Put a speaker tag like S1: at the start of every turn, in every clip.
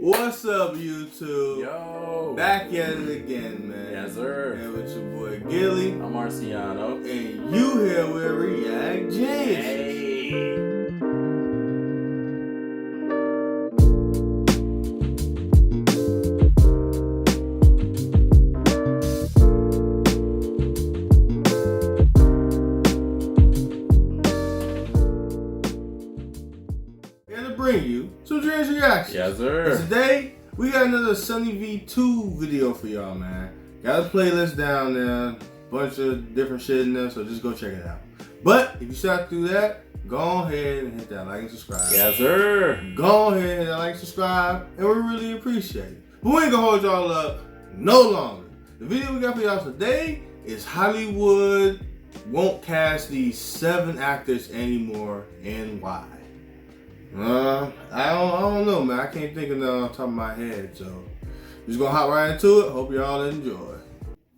S1: What's up, YouTube?
S2: Yo!
S1: Back at it again, man.
S2: Yes, sir.
S1: And with your boy Gilly.
S2: I'm Marciano.
S1: And you here with React Genius.
S2: Hey!
S1: Bring you some Dreams Reactions.
S2: Yes, sir.
S1: And today, we got another Sunny V2 video for y'all, man. Got a playlist down there, bunch of different shit in there, so just go check it out. But if you shot through that, go ahead and hit that like and subscribe.
S2: Yes, sir.
S1: Go ahead and hit that like and subscribe, and we really appreciate it. But we ain't gonna hold y'all up no longer. The video we got for y'all today is Hollywood won't cast these 7 actors anymore, and why? I don't know, man. I can't think of nothing off the top of my head, so just gonna hop right into it. Hope y'all enjoy.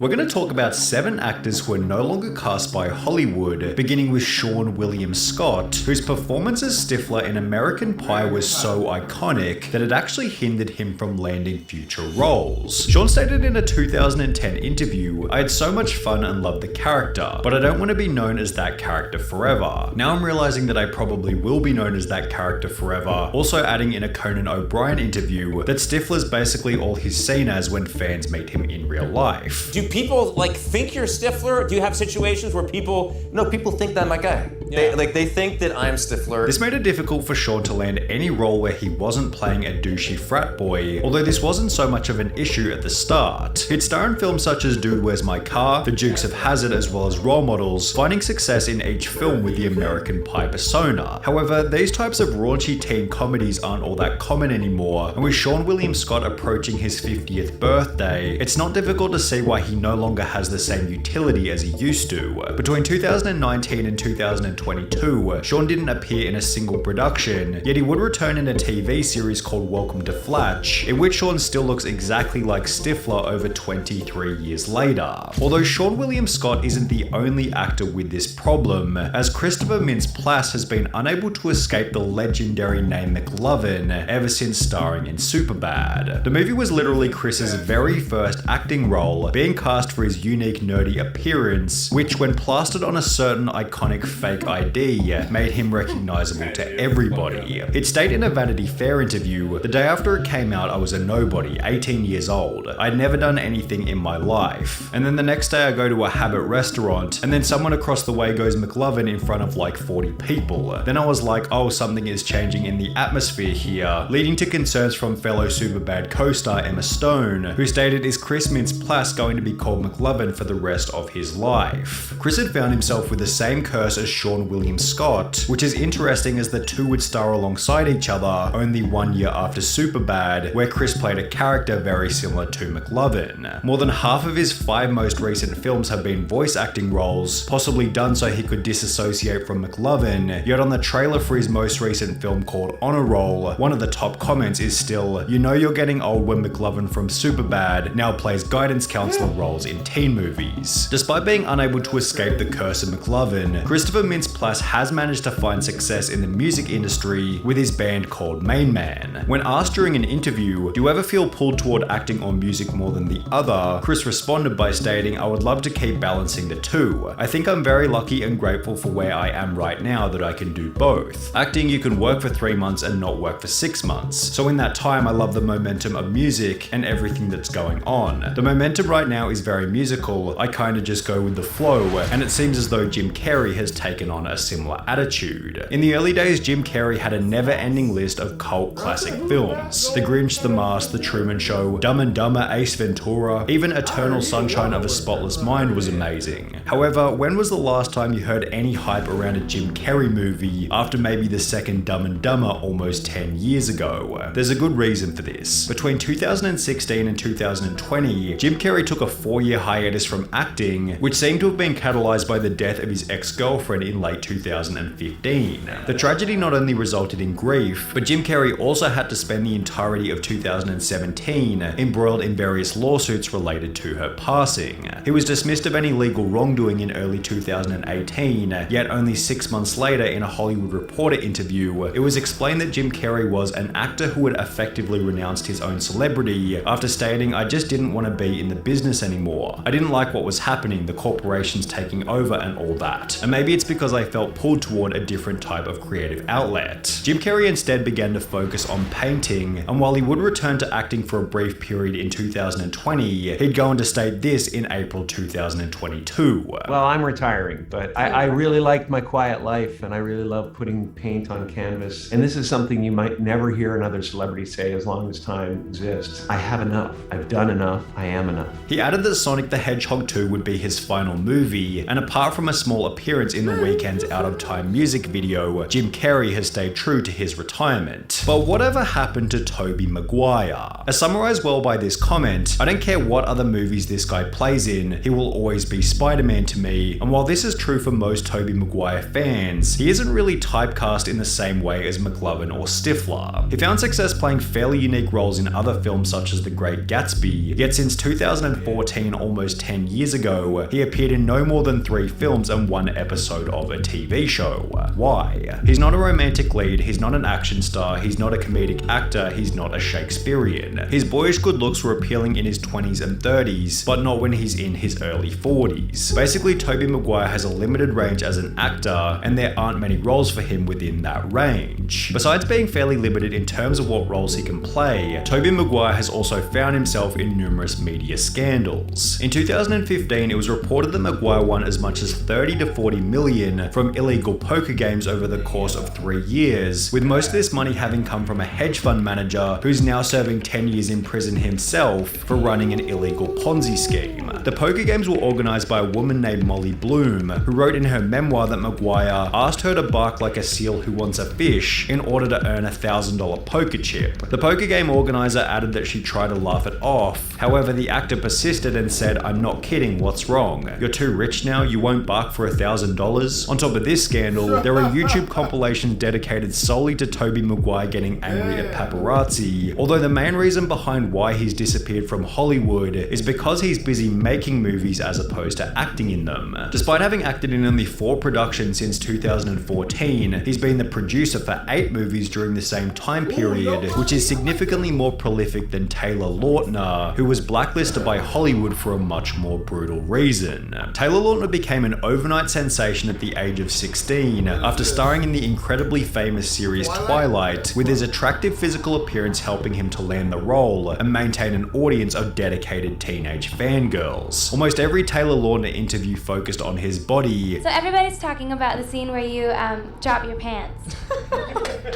S3: We're going to talk about 7 actors who are no longer cast by Hollywood, beginning with Seann William Scott, whose performance as Stifler in American Pie was so iconic that it actually hindered him from landing future roles. Sean stated in a 2010 interview, "I had so much fun and loved the character, but I don't want to be known as that character forever. Now I'm realizing that I probably will be known as that character forever," also adding in a Conan O'Brien interview that Stifler's basically all he's seen as when fans meet him in real life.
S4: Do people think you're Stifler? Do you have situations where people think that I'm my guy? Yeah. They think that I'm Stifler.
S3: This made it difficult for Sean to land any role where he wasn't playing a douchey frat boy, although this wasn't so much of an issue at the start. He'd star in films such as Dude, Where's My Car, The Dukes of Hazzard, as well as Role Models, finding success in each film with the American Pie persona. However, these types of raunchy teen comedies aren't all that common anymore, and with Seann William Scott approaching his 50th birthday, it's not difficult to see why he no longer has the same utility as he used to. Between 2019 and 2022, Sean didn't appear in a single production, yet he would return in a TV series called Welcome to Flatch, in which Sean still looks exactly like Stifler over 23 years later. Although Seann William Scott isn't the only actor with this problem, as Christopher Mintz-Plasse has been unable to escape the legendary name McLovin ever since starring in Superbad. The movie was literally Chris's very first acting role, being cast for his unique nerdy appearance, which when plastered on a certain iconic fake ID, made him recognizable to everybody. It stated in a Vanity Fair interview, "The day after it came out, I was a nobody, 18 years old. I'd never done anything in my life. And then the next day I go to a Habit restaurant, and then someone across the way goes McLovin in front of like 40 people. Then I was like, oh, something is changing in the atmosphere here," leading to concerns from fellow Superbad co-star Emma Stone, who stated, "Is Chris Mintz-Plasse going to be called McLovin for the rest of his life?" Chris had found himself with the same curse as Seann William Scott, which is interesting as the two would star alongside each other only 1 year after Superbad, where Chris played a character very similar to McLovin. More than half of his 5 most recent films have been voice acting roles, possibly done so he could disassociate from McLovin, yet on the trailer for his most recent film called Honor Roll, one of the top comments is still, "You know you're getting old when McLovin from Superbad now plays guidance counselor roles in teen movies." Despite being unable to escape the curse of McLovin, Christopher Mintz-Plasse has managed to find success in the music industry with his band called Main Man. When asked during an interview, "Do you ever feel pulled toward acting or music more than the other?" Chris responded by stating, "I would love to keep balancing the two. I think I'm very lucky and grateful for where I am right now that I can do both. Acting, you can work for 3 months and not work for 6 months. So in that time, I love the momentum of music and everything that's going on. The momentum right now is very musical. I kind of just go with the flow, and it seems as though Jim Carrey has taken on a similar attitude." In the early days, Jim Carrey had a never-ending list of cult classic films. The Grinch, The Mask, The Truman Show, Dumb and Dumber, Ace Ventura, even Eternal Sunshine of a Spotless Mind was amazing. However, when was the last time you heard any hype around a Jim Carrey movie after maybe the second Dumb and Dumber almost 10 years ago? There's a good reason for this. Between 2016 and 2020, Jim Carrey took a 4-year hiatus from acting, which seemed to have been catalyzed by the death of his ex-girlfriend in late 2015. The tragedy not only resulted in grief, but Jim Carrey also had to spend the entirety of 2017 embroiled in various lawsuits related to her passing. He was dismissed of any legal wrongdoing in early 2018, yet only 6 months later in a Hollywood Reporter interview, it was explained that Jim Carrey was an actor who had effectively renounced his own celebrity after stating, "I just didn't want to be in the business anymore. I didn't like what was happening, the corporations taking over and all that. And maybe it's because I felt pulled toward a different type of creative outlet." Jim Carrey instead began to focus on painting, and while he would return to acting for a brief period in 2020, he'd go on to state this in April 2022.
S5: Well, I'm retiring, but I really liked my quiet life, and I really love putting paint on canvas. And this is something you might never hear another celebrity say as long as time exists. I have enough. I've done enough. I am enough.
S3: He added that Sonic the Hedgehog 2 would be his final movie, and apart from a small appearance in The Weeknd's Out of Time music video, Jim Carrey has stayed true to his retirement. But whatever happened to Tobey Maguire? As summarized well by this comment, I don't care what other movies this guy plays in, he will always be Spider-Man to me, and while this is true for most Tobey Maguire fans, he isn't really typecast in the same way as McLovin or Stifler. He found success playing fairly unique roles in other films such as The Great Gatsby, yet since 2014, almost 10 years ago, he appeared in no more than 3 films and 1 episode of a TV show. Why? He's not a romantic lead, he's not an action star, he's not a comedic actor, he's not a Shakespearean. His boyish good looks were appealing in his 20s and 30s, but not when he's in his early 40s. Basically, Tobey Maguire has a limited range as an actor, and there aren't many roles for him within that range. Besides being fairly limited in terms of what roles he can play, Tobey Maguire has also found himself in numerous media scandals. In 2015, it was reported that Maguire won as much as 30 to 40 million from illegal poker games over the course of 3 years, with most of this money having come from a hedge fund manager who's now serving 10 years in prison himself for running an illegal Ponzi scheme. The poker games were organized by a woman named Molly Bloom, who wrote in her memoir that Maguire asked her to bark like a seal who wants a fish in order to earn a $1,000 poker chip. The poker game organizer added that she tried to laugh it off. However, the actor persisted and said, "I'm not kidding, what's wrong? You're too rich now, you won't bark for $1,000? On top of this scandal, there are YouTube compilations dedicated solely to Tobey Maguire getting angry at paparazzi, although the main reason behind why he's disappeared from Hollywood is because he's busy making movies as opposed to acting in them. Despite having acted in only 4 productions since 2014, he's been the producer for 8 movies during the same time period, which is significantly more prolific than Taylor Lautner, who was blacklisted by Hollywood for a much more brutal reason. Taylor Lautner became an overnight sensation at the age of 16 after starring in the incredibly famous series Twilight, with his attractive physical appearance helping him to land the role and maintain an audience of dedicated teenage fangirls. Almost every Taylor Lautner interview focused on his body.
S6: So everybody's talking about the scene where you drop your pants.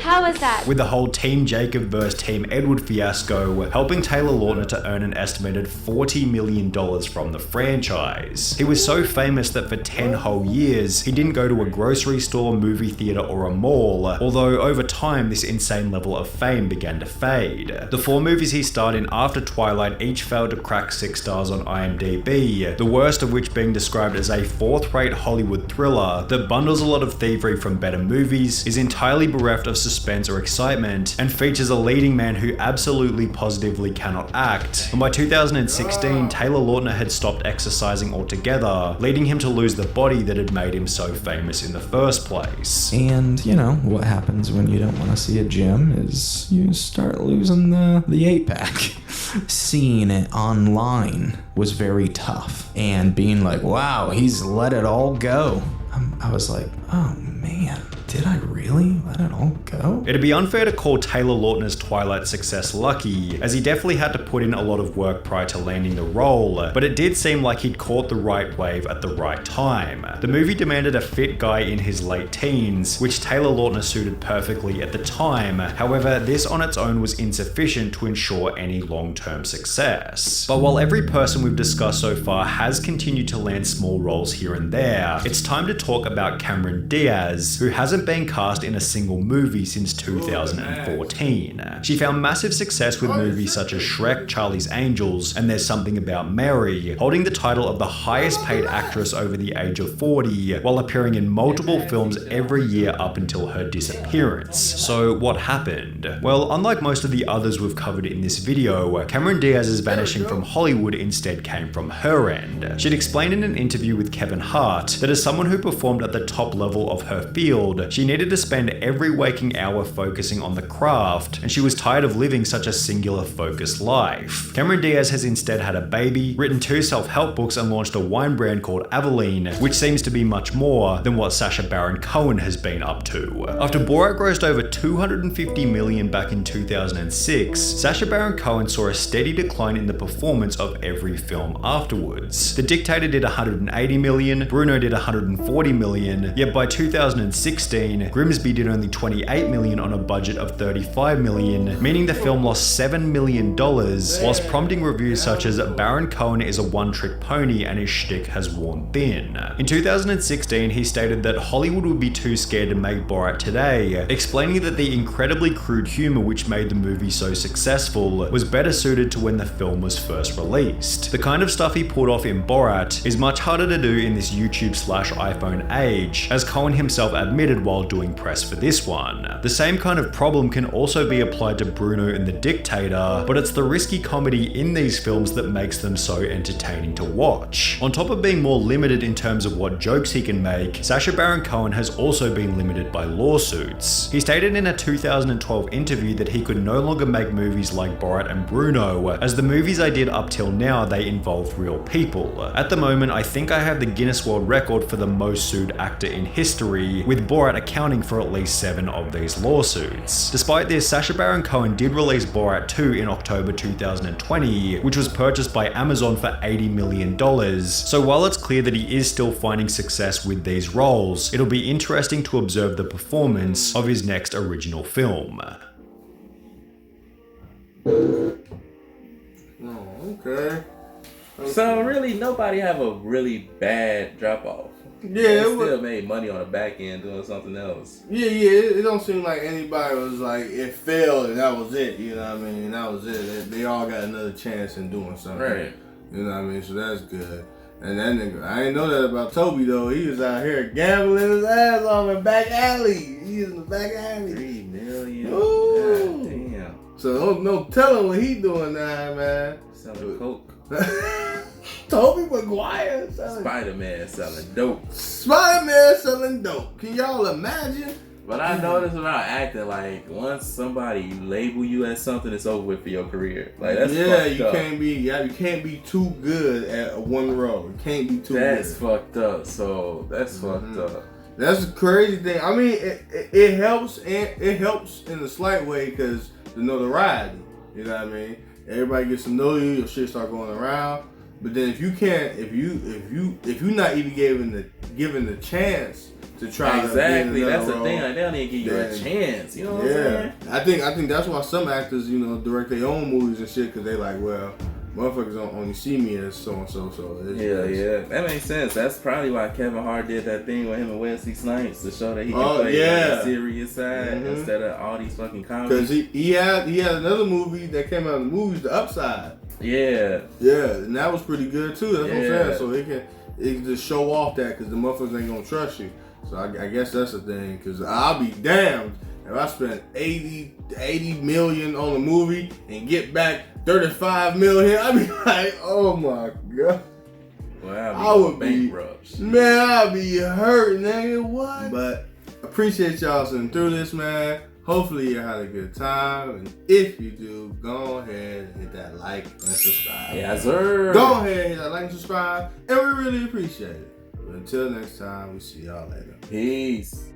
S6: How was that?
S3: With the whole Team Jacob vs Team Edward fiasco, helping Taylor Lautner to earn an estimated $40 million from the franchise. He was so famous that for 10 whole years, he didn't go to a grocery store, movie theater, or a mall, although over time this insane level of fame began to fade. The 4 movies he starred in after Twilight each failed to crack 6 stars on IMDb, the worst of which being described as a 4th-rate Hollywood thriller that bundles a lot of thievery from better movies, is entirely bereft of suspense or excitement, and features a leading man who absolutely positively cannot act. And by 2016, Taylor Lautner had stopped exercising altogether, leading him to lose the body that had made him so famous in the first place.
S7: And, you know, what happens when you don't want to see a gym is you start losing the 8-pack. Seeing it online was very tough. And being like, wow, he's let it all go. I was like, oh man, did I really let it all go?
S3: It'd be unfair to call Taylor Lautner's Twilight success lucky, as he definitely had to put in a lot of work prior to landing the role, but it did seem like he'd caught the right wave at the right time. The movie demanded a fit guy in his late teens, which Taylor Lautner suited perfectly at the time. However, this on its own was insufficient to ensure any long-term success. But while every person we've discussed so far has continued to land small roles here and there, it's time to talk about Cameron Diaz, who hasn't hasn't been cast in a single movie since 2014. She found massive success with movies such as Shrek, Charlie's Angels, and There's Something About Mary, holding the title of the highest paid actress over the age of 40, while appearing in multiple films every year up until her disappearance. So what happened? Well, unlike most of the others we've covered in this video, Cameron Diaz's vanishing from Hollywood instead came from her end. She'd explained in an interview with Kevin Hart that as someone who performed at the top level of her field, she needed to spend every waking hour focusing on the craft, and she was tired of living such a singular focused life. Cameron Diaz has instead had a baby, written 2 self-help books, and launched a wine brand called Aveline, which seems to be much more than what Sacha Baron Cohen has been up to. After Borat grossed over $250 million back in 2006, Sacha Baron Cohen saw a steady decline in the performance of every film afterwards. The Dictator did $180 million, Bruno did $140 million, yet by 2016, Grimsby did only $28 million on a budget of $35 million, meaning the film lost $7 million, whilst prompting reviews such as Baron Cohen is a one-trick pony and his shtick has worn thin. In 2016, he stated that Hollywood would be too scared to make Borat today, explaining that the incredibly crude humor which made the movie so successful was better suited to when the film was first released. The kind of stuff he pulled off in Borat is much harder to do in this YouTube/iPhone age, as Cohen himself admitted while doing press for this one. The same kind of problem can also be applied to Bruno and the Dictator, but it's the risky comedy in these films that makes them so entertaining to watch. On top of being more limited in terms of what jokes he can make, Sacha Baron Cohen has also been limited by lawsuits. He stated in a 2012 interview that he could no longer make movies like Borat and Bruno, as the movies I did up till now they involved real people. At the moment, I think I have the Guinness World Record for the most sued actor in history, with Borat accounting for at least 7 of these lawsuits. Despite this, Sacha Baron Cohen did release Borat 2 in October 2020, which was purchased by Amazon for $80 million. So while it's clear that he is still finding success with these roles, it'll be interesting to observe the performance of his next original film.
S1: Oh, okay.
S2: So really, nobody have a really bad drop off.
S1: Yeah,
S2: They
S1: it was,
S2: still made money on the back end doing something else.
S1: yeah. It don't seem like anybody was like it failed and that was it. You know what I mean? That was it. They all got another chance in doing something.
S2: Right.
S1: You know what I mean? So that's good. And that nigga, I ain't know that about Toby though. He was out here gambling his ass off in back alley. He was in the back alley.
S2: $3 million.
S1: Ooh.
S2: God damn.
S1: So no telling what he doing now, man.
S2: Selling coke.
S1: Toby Maguire selling
S2: Spider-Man selling dope.
S1: Spider-Man selling dope. Can y'all imagine?
S2: But I noticed about acting, like once somebody label you as something, it's over with for your career. Like that's fucked
S1: you
S2: up.
S1: you can't be too good at one role. You can't be too
S2: That's
S1: good.
S2: fucked up. So that's fucked up.
S1: That's the crazy thing. I mean, it helps and it helps in a slight way because the notoriety. You know what I mean? Everybody gets to know you. Your shit start going around. But then if you can't, if you're not even given the chance to try
S2: Exactly.
S1: to be in
S2: That's the
S1: another
S2: thing.
S1: role,
S2: Like, they don't even give you a
S1: then-
S2: chance. You know what I'm saying?
S1: I think that's why some actors, you know, direct their own movies and shit because they like, well, motherfuckers don't only see me as so and so. So
S2: Yeah. That makes sense. That's probably why Kevin Hart did that thing with him and Wesley Snipes to show that he can play the serious side instead of all these fucking comedies.
S1: Because he had another movie that came out in the movies, The Upside.
S2: Yeah.
S1: Yeah, and that was pretty good too. That's what I'm saying. So it can just show off that because the motherfuckers ain't gonna trust you. So I guess that's the thing. Because I'll be damned if I spend 80 million on a movie and get back 35 million. I'd be like, oh my god.
S2: Well,
S1: I would
S2: bankrupt.
S1: Man, I'd be hurt, nigga. What? But appreciate y'all sitting through this, man. Hopefully you had a good time. And if you do, go ahead and hit that like and subscribe.
S2: Yes, sir.
S1: Go ahead and hit that like and subscribe. And we really appreciate it. But until next time, we see y'all later.
S2: Peace.